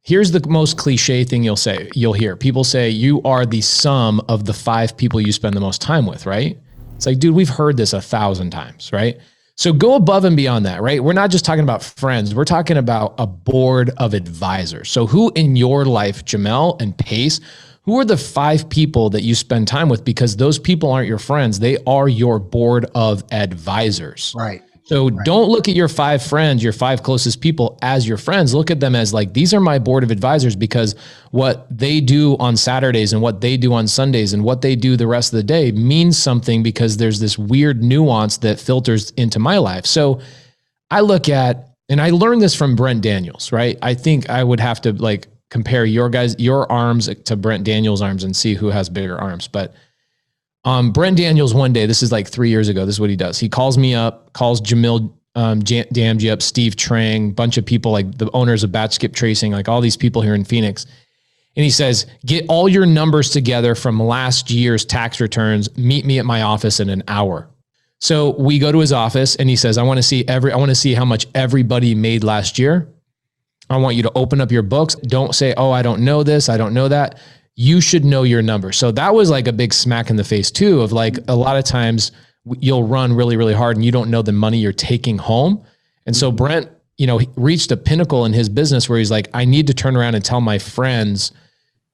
Here's the most cliche thing you'll hear. People say you are the sum of the 5 people you spend the most time with, right? It's like, dude, we've heard this 1,000 times, right? So go above and beyond that, right? We're not just talking about friends. We're talking about a board of advisors. So who in your life, Jamel and Pace, who are the 5 people that you spend time with? Because those people aren't your friends. They are your board of advisors. Right. So don't look at your 5 friends, your 5 closest people as your friends. Look at them as like, these are my board of advisors, because what they do on Saturdays and what they do on Sundays and what they do the rest of the day means something, because there's this weird nuance that filters into my life. So I look at, and I learned this from Brent Daniels, right? I think I would have to like compare your arms to Brent Daniels' arms and see who has bigger arms. But Brent Daniels, one day, this is like 3 years ago, this is what he does. He calls me up, calls Jamil Damji up, Steve Trang, bunch of people like the owners of Batch Skip Tracing, like all these people here in Phoenix. And he says, get all your numbers together from last year's tax returns, meet me at my office in an hour. So we go to his office and he says, I want to see how much everybody made last year. I want you to open up your books. Don't say, oh, I don't know this, I don't know that. You should know your number. So that was like a big smack in the face too, of like, a lot of times you'll run really, really hard and you don't know the money you're taking home. And so Brent, he reached a pinnacle in his business where he's like, I need to turn around and tell my friends,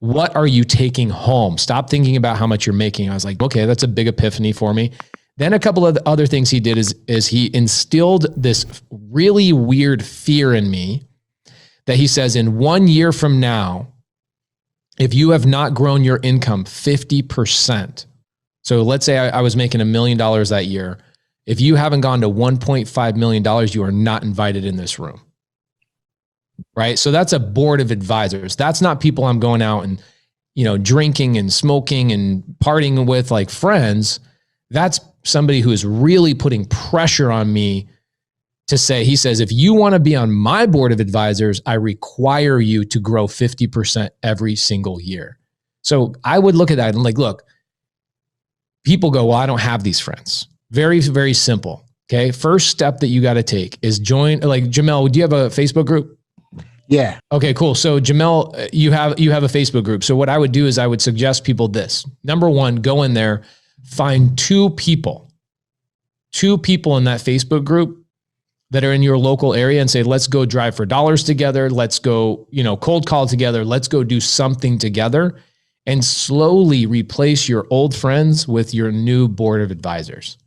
what are you taking home? Stop thinking about how much you're making. I was like, okay, that's a big epiphany for me. Then a couple of the other things he did is he instilled this really weird fear in me that he says, in 1 year from now, if you have not grown your income 50%, so let's say I was making $1 million that year. If you haven't gone to $1.5 million, you are not invited in this room. Right? So that's a board of advisors. That's not people I'm going out and, drinking and smoking and partying with like friends. That's somebody who is really putting pressure on me to say, he says, if you want to be on my board of advisors, I require you to grow 50% every single year. So I would look at that and like, look, people go, well, I don't have these friends. Very, very simple. Okay. First step that you got to take is join, like Jamel, do you have a Facebook group? Yeah. Okay, cool. So Jamel, you have a Facebook group. So what I would do is I would suggest people this. Number 1, go in there, find 2 people in that Facebook group that are in your local area and say, let's go drive for dollars together. Let's go, cold call together. Let's go do something together, and slowly replace your old friends with your new board of advisors.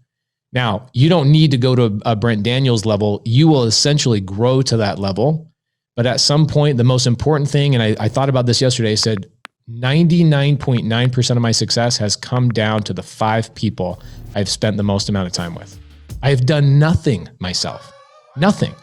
Now, you don't need to go to a Brent Daniels level. You will essentially grow to that level. But at some point, the most important thing, and I thought about this yesterday, I said 99.9% of my success has come down to the 5 people I've spent the most amount of time with. I have done nothing myself. Nothing.